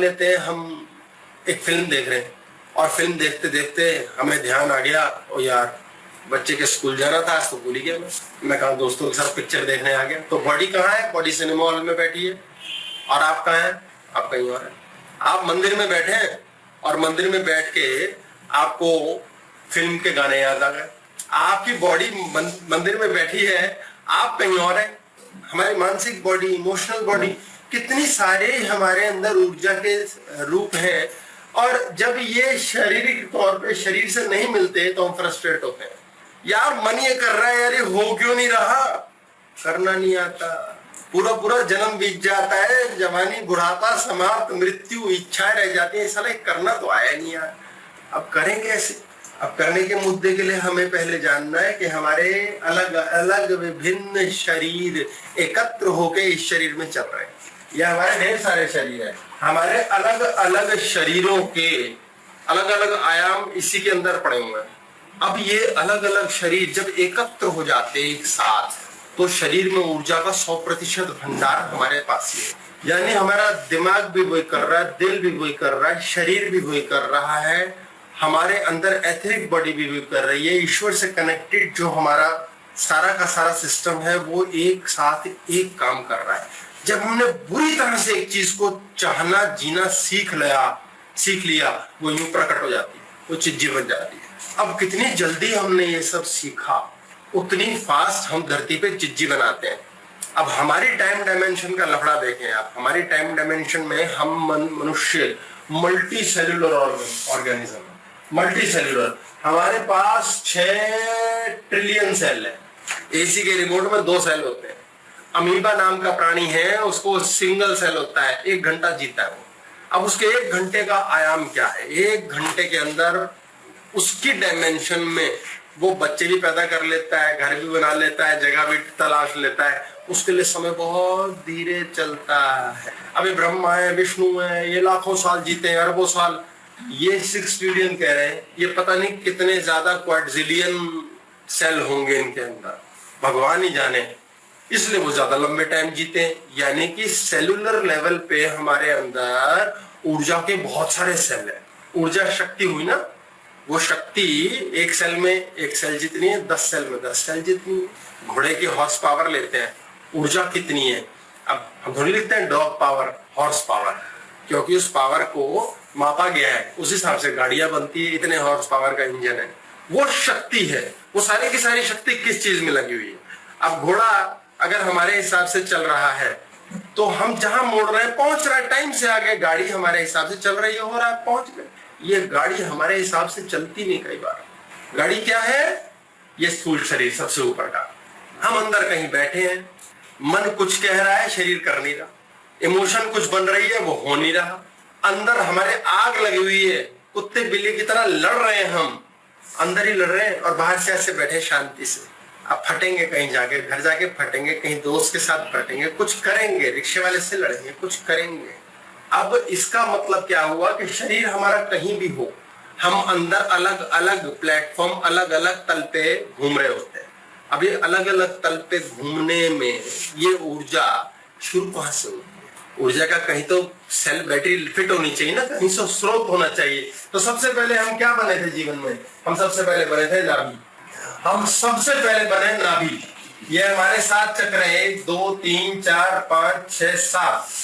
लेते हैं हम एक फिल्म देख रहे हैं और फिल्म देखते देखते हमें ध्यान आ गया, ओ यार बच्चे के स्कूल जाना था, आज तो भूल ही गया मैं कहा दोस्तों के साथ पिक्चर देखने आ गया। तो बॉडी कहाँ है? बॉडी सिनेमा हॉल में बैठी है। और आप कहाँ हैं? आप कहीं और हैं। आप मंदिर में बैठे हैं और मंदिर में बैठ के आपको फिल्म के गाने याद आ गए। आपकी बॉडी मंदिर में बैठी है, आप कहीं और हैं। हमारी मानसिक बॉडी, इमोशनल बॉडी, कितनी सारे हमारे अंदर ऊर्जा के रूप हैं, और जब ये शारीरिक तौर पे शरीर से नहीं मिलते तो हम फ्रस्ट्रेट होते हैं। यार मन ये कर रहा है, यार ये हो क्यों नहीं रहा, करना नहीं आता, पूरा पूरा जन्म बीत जाता है, जवानी बुढ़ापा समाप्त, मृत्यु, इच्छाएं रह जाती है, साला करना तो आया नहीं यार, अब करेंगे ऐसे। अब करने के मुद्दे के लिए हमें पहले जानना है कि हमारे अलग अलग विभिन्न शरीर एकत्र होके इस शरीर में चल रहे हैं। ये हमारे ढेर सारे शरीर है, हमारे अलग अलग शरीरों के अलग अलग आयाम इसी के अंदर पड़े हुए हैं। अब ये अलग अलग शरीर जब एकत्र हो जाते एक साथ, तो शरीर में ऊर्जा का 100% भंडार हमारे पास ही है। यानी हमारा दिमाग भी वही कर रहा है, दिल भी वही कर रहा है, शरीर भी वही कर रहा है, हमारे अंदर एथरिक बॉडी भी वही कर रही है। ईश्वर से कनेक्टेड जो हमारा सारा का सारा सिस्टम है वो एक साथ एक काम कर रहा है। जब हमने बुरी तरह से एक चीज को चाहना जीना सीख लिया, वो यूं प्रकट हो जाती है, वो चिज्जी बन जाती है। अब कितनी जल्दी हमने ये सब सीखा, उतनी फास्ट हम धरती पे चिज्जी बनाते हैं। अब हमारी टाइम डायमेंशन का लफड़ा देखें आप। हमारी टाइम डायमेंशन में हम मनुष्य multi cellular organism, multi cellular, हमारे पास 6 ट्रिलियन सेल है। एसी के रिमोट में 2 सेल होते हैं। अमीबा नाम का प्राणी है, उसको सिंगल सेल होता है, 1 घंटा जीता है वो। अब उसके 1 घंटे का आयाम क्या है? 1 घंटे के अंदर उसकी डायमेंशन में वो बच्चे भी पैदा कर लेता है, घर भी बना लेता है, जगह भी तलाश लेता है। उसके लिए समय बहुत धीरे चलता है। अभी ब्रह्मा है, विष्णु है, ये लाखों साल जीते हैं, अरबों साल, ये 6 ट्रिलियन कह रहे हैं। ये पता नहीं कितने ज्यादा क्वाड्रिलियन सेल होंगे इनके अंदर, भगवान ही जाने, इसलिए वो ज्यादा लंबे टाइम जीते हैं। यानी कि सेलुलर लेवल पे हमारे अंदर ऊर्जा के बहुत सारे सेल है। ऊर्जा शक्ति हुई ना, वो शक्ति एक सेल में 1 सेल जितनी है, 10 सेल में 10 सेल जितनी है। घोड़े की हॉर्स पावर लेते हैं, ऊर्जा कितनी है। अब हम थोड़ी लिखते हैं डॉग पावर, हॉर्स पावर, क्योंकि उस पावर को मापा गया है, उस हिसाब से गाड़ियां बनती है, इतने हॉर्स पावर का इंजन है। वो शक्ति है, वो सारी की सारी शक्ति किस चीज में लगी हुई है। अब घोड़ा अगर हमारे हिसाब से चल रहा है तो हम जहां मोड़ रहे हैं पहुंच रहा है टाइम से आगे। गाड़ी हमारे हिसाब से चल रही है, हो रहा है, पहुंच गए। ये गाड़ी हमारे हिसाब से चलती नहीं। कई बार गाड़ी क्या है? ये स्थूल शरीर सबसे ऊपर का। हम अंदर कहीं बैठे हैं, मन कुछ कह रहा है, शरीर कर नहीं रहा। इमोशन कुछ बन रही है, वो हो नहीं रहा। अंदर हमारे आग लगी हुई है, कुत्ते बिल्ली की तरह लड़ रहे हैं, हम अंदर ही लड़ रहे हैं और बाहर से ऐसे बैठे शांति से। अब फटेंगे कहीं जाके, घर जाके फटेंगे, कहीं दोस्त के साथ फटेंगे, कुछ करेंगे, रिक्शे वाले से लड़ेंगे, कुछ करेंगे। अब इसका मतलब क्या हुआ कि शरीर हमारा कहीं भी हो, हम अंदर अलग अलग प्लेटफॉर्म, अलग अलग तल पे घूम रहे होते हैं। अब ये अलग अलग तल पे घूमने में ये ऊर्जा शुरू कहां से हुई? ऊर्जा का कहीं तो सेल बैटरी फिट होनी चाहिए ना, कहीं से स्रोत होना चाहिए। तो सबसे पहले हम क्या बने थे जीवन में? हम सबसे पहले बने थे नाभि। हम सबसे पहले बने नाभि। ये हमारे 7 चक्र है, 1 2 3 4 5 6 7।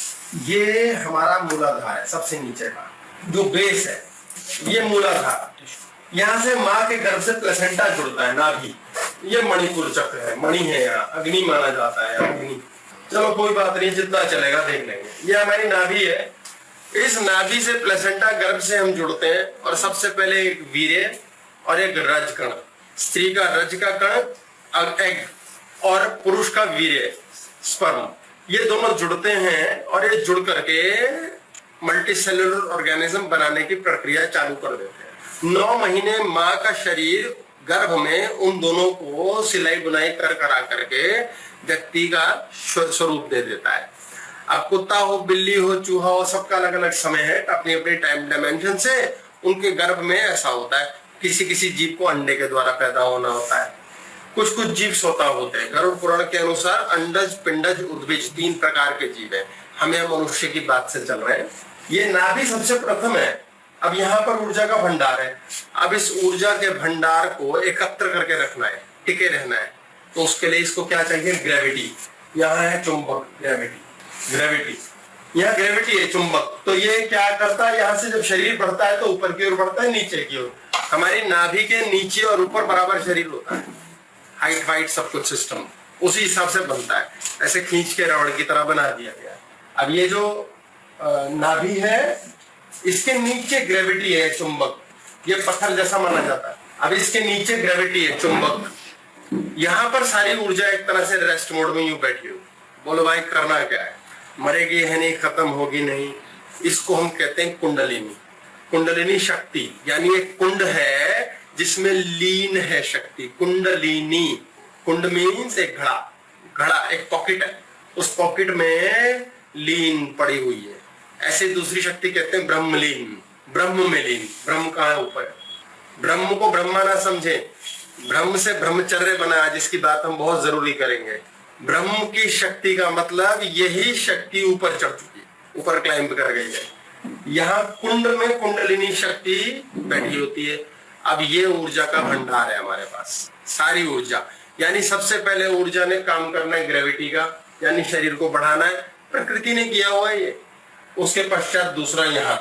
ये हमारा मूलाधार है, सबसे नीचे का जो बेस है, ये मूलाधार। यहाँ से माँ के गर्भ से प्लेसेंटा जुड़ता है, नाभि। ये मणिपुर चक्र है, मणि है, यहाँ अग्नि माना जाता है, अग्नि। चलो कोई बात नहीं, जितना चलेगा देख लेंगे। ये हमारी नाभि है। इस नाभि से प्लेसेंटा गर्भ से हम जुड़ते हैं, और सबसे पहले एक वीर्य और एक रज कण। स्त्री का रज का कण एग, और पुरुष का वीर्य स्पर्म, ये दोनों जुड़ते हैं और ये जुड़ करके मल्टी सेल्यूलर ऑर्गेनिज्म बनाने की प्रक्रिया चालू कर देते हैं। 9 महीने माँ का शरीर गर्भ में उन दोनों को सिलाई बुनाई करा करके व्यक्ति का स्वरूप दे देता है। अब कुत्ता हो, बिल्ली हो, चूहा हो, सबका अलग अलग समय है, अपनी अपनी टाइम डायमेंशन से उनके गर्भ में ऐसा होता है। किसी किसी जीव को अंडे के द्वारा पैदा होना होता है, कुछ कुछ जीव स्वतः होते हैं। गरुड़ पुराण के अनुसार अंडज, पिंडज, उद्भिज 3 प्रकार के जीव हैं। हम यहाँ मनुष्य की बात से चल रहे हैं। ये नाभि सबसे प्रथम है। अब यहाँ पर ऊर्जा का भंडार है। अब इस ऊर्जा के भंडार को एकत्र करके रखना है, टिके रहना है। तो उसके लिए इसको क्या चाहिए? ग्रेविटी। यहाँ है चुंबक, ग्रेविटी यहाँ ग्रेविटी है, चुंबक। तो ये क्या करता है, यहाँ से जब शरीर बढ़ता है तो ऊपर की ओर बढ़ता है, नीचे की ओर। हमारी नाभि के नीचे और ऊपर बराबर शरीर होता है, हाइट वाइट सब कुछ सिस्टम उसी हिसाब से बनता है। ऐसे खींच के रबड़ की तरह बना दिया गया। अब ये जो नाभि है, इसके नीचे ग्रेविटी है, चुंबक। ये पत्थर जैसा माना जाता है। अब इसके नीचे ग्रेविटी है, चुंबक। यहाँ पर सारी ऊर्जा एक तरह से रेस्ट मोड में यूं बैठी हो। बोलो भाई करना क्या है? मरेगी है नहीं, खत्म होगी नहीं। इसको हम कहते हैं कुंडलिनी। कुंडलिनी शक्ति, यानी एक कुंड है जिसमें लीन है शक्ति। कुंडलिनी, कुंड मीन्स एक घड़ा, घड़ा एक पॉकेट है, उस पॉकेट में लीन पड़ी हुई है। ऐसे दूसरी शक्ति कहते हैं ब्रह्मलीन, ब्रह्म में लीन। ब्रह्म कहाँ है? ऊपर। ब्रह्म को ब्रह्मा ना समझे, ब्रह्म से ब्रह्मचर्य बना, जिसकी बात हम बहुत जरूरी करेंगे। ब्रह्म की शक्ति का मतलब यही शक्ति ऊपर चढ़ चुकी है, ऊपर क्लाइंब कर गई है। यहाँ कुंड में कुंडलिनी शक्ति बैठी होती है। अब ये ऊर्जा का भंडार है हमारे पास, सारी ऊर्जा। यानी सबसे पहले ऊर्जा ने काम करना है ग्रेविटी का, यानी शरीर को बढ़ाना है, प्रकृति ने किया हुआ है ये। उसके पश्चात दूसरा यहाँ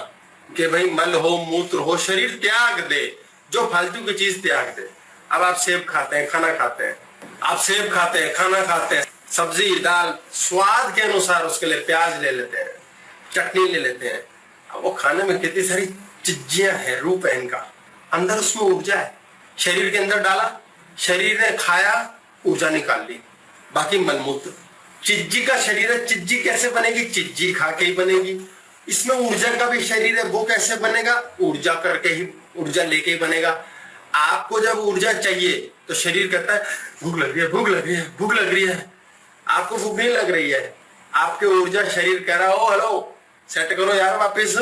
कि भाई मल हो, मूत्र हो, शरीर त्याग दे, जो फालतू की चीज त्याग दे। अब आप सेब खाते हैं, खाना खाते हैं, आप सेब खाते हैं, खाना खाते हैं, सब्जी दाल, स्वाद के अनुसार उसके लिए प्याज ले लेते हैं, चटनी ले लेते हैं। अब वो खाने में कितनी सारी चीजियां हैं, रूप है इनका, अंदर उसमें ऊर्जा है। शरीर के अंदर डाला, शरीर ने खाया, ऊर्जा निकाल ली, बाकी मलमूत्र। चिज्जी का शरीर है, चिज्जी कैसे बनेगी? चिज्जी खा के ही बनेगी। इसमें ऊर्जा का भी शरीर है, वो कैसे बनेगा? ऊर्जा करके ही, ऊर्जा लेके ही बनेगा। आपको जब ऊर्जा चाहिए तो शरीर कहता है भूख लग रही है, भूख लग रही है, भूख लग रही है। आपको भूख नहीं लग रही है, आपके ऊर्जा शरीर कह रहा हो हेलो सेट करो यार वापिस,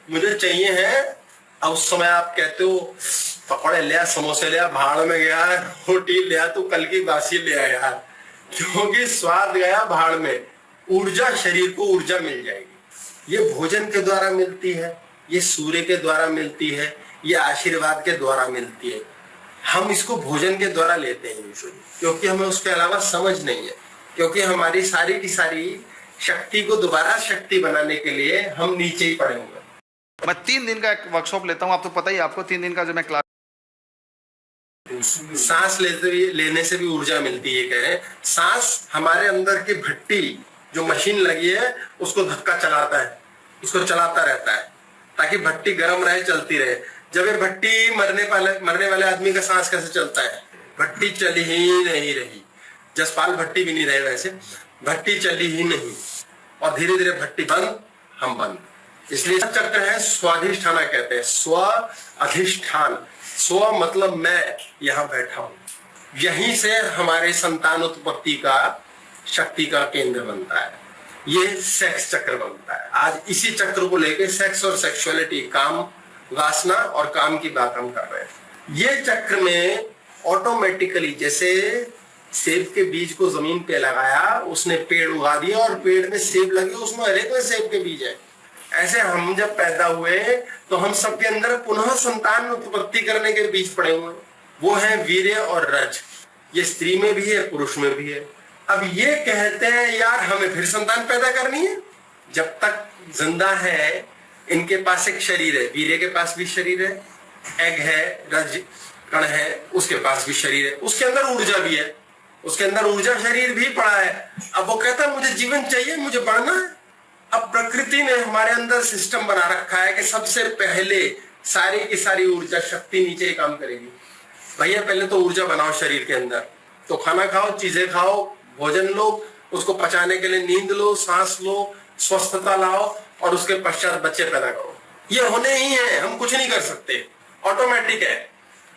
मुझे चाहिए है। अब उस समय आप कहते हो पकौड़े लिया, समोसे लिया, भाड़ में गया, रोटी लिया, तो कल की बासी लिया यार, क्योंकि स्वाद गया भाड़ में। ऊर्जा, शरीर को ऊर्जा मिल जाएगी। ये भोजन के द्वारा मिलती है, ये सूर्य के द्वारा मिलती है, ये आशीर्वाद के द्वारा मिलती है। हम इसको भोजन के द्वारा लेते हैं यूजुअली, क्योंकि हमें उसके अलावा समझ नहीं है। क्योंकि हमारी सारी की सारी शक्ति को दोबारा शक्ति बनाने के लिए हम नीचे ही पड़े हुए। मैं 3 दिन का एक वर्कशॉप लेता हूँ, आप तो पता ही आपको 3 दिन का जो मैं क्लास। सांस लेने से भी ऊर्जा मिलती है। कह रहे हैं सांस हमारे अंदर की भट्टी जो मशीन लगी है उसको धक्का चलाता है, उसको चलाता रहता है ताकि भट्टी गर्म रहे, चलती रहे। जब ये भट्टी मरने वाले आदमी का सांस कैसे चलता है? भट्टी चली ही नहीं रही, जसपाल भट्टी भी नहीं रहे, वैसे भट्टी चली ही नहीं, और धीरे धीरे भट्टी बंद, हम बंद। इसलिए चक्र है स्वाधिष्ठान कहते हैं, स्व अधिष्ठान। स्व मतलब मैं यहाँ बैठा हूं। यहीं से हमारे संतान उत्पत्ति का शक्ति का केंद्र बनता है। ये सेक्स चक्र बनता है। आज इसी चक्र को लेके सेक्स और सेक्सुअलिटी, काम, वासना और काम की बात हम कर रहे हैं। ये चक्र में ऑटोमेटिकली, जैसे सेब के बीज को जमीन पे लगाया, उसने पेड़ उगा दिया और पेड़ में सेब लगे, उसमें हर एक में सेब के बीज है। ऐसे हम जब पैदा हुए तो हम सबके अंदर पुनः संतान उत्पत्ति करने के बीज पड़े हुए, वो है वीर्य और रज। ये स्त्री में भी है, पुरुष में भी है। अब ये कहते हैं यार हमें फिर संतान पैदा करनी है। जब तक जिंदा है इनके पास एक शरीर है, वीर्य के पास भी शरीर है, एग है, रज कण है, उसके पास भी शरीर है, उसके अंदर ऊर्जा भी है, उसके अंदर ऊर्जा शरीर भी पड़ा है। अब वो कहता है मुझे जीवन चाहिए, मुझे बढ़ना है। अब प्रकृति ने हमारे अंदर सिस्टम बना रखा है कि सबसे पहले सारी की सारी ऊर्जा शक्ति नीचे ही काम करेगी। भैया पहले तो ऊर्जा बनाओ शरीर के अंदर, तो खाना खाओ, चीजें खाओ, भोजन लो, उसको पचाने के लिए नींद लो, सांस लो, स्वस्थता लाओ, और उसके पश्चात बच्चे पैदा करो। ये होने ही है, हम कुछ नहीं कर सकते, ऑटोमेटिक है।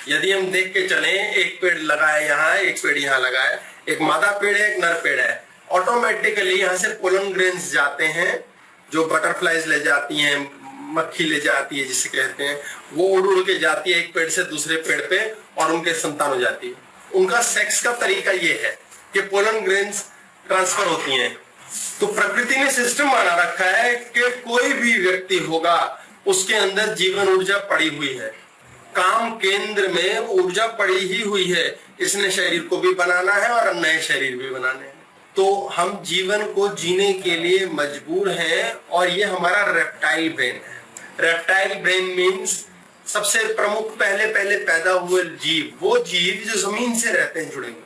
यदि हम देख के चले, एक पेड़ लगाए यहाँ, एक पेड़ यहाँ लगाए, एक मादा पेड़ है, एक नर पेड़ है, ऑटोमेटिकली यहाँ से पोलन ग्रेन्स जाते हैं, जो बटरफ्लाईज ले जाती हैं, मक्खी ले जाती है जिसे कहते हैं, वो उड़ उड़ के जाती है एक पेड़ से दूसरे पेड़ पे, और उनके संतान हो जाती है। उनका सेक्स का तरीका ये है कि पोलन ग्रेन्स ट्रांसफर होती हैं, तो प्रकृति ने सिस्टम बना रखा है कि कोई भी व्यक्ति होगा उसके अंदर जीवन ऊर्जा पड़ी हुई है, काम केंद्र में ऊर्जा पड़ी ही हुई है। इसने शरीर को भी बनाना है और नए शरीर भी बनाने हैं। तो हम जीवन को जीने के लिए मजबूर हैं और ये हमारा रेप्टाइल ब्रेन है। रेप्टाइल ब्रेन मीन्स सबसे प्रमुख पहले पैदा हुए जीव, वो जीव जो जमीन से रहते हैं जुड़े हुए।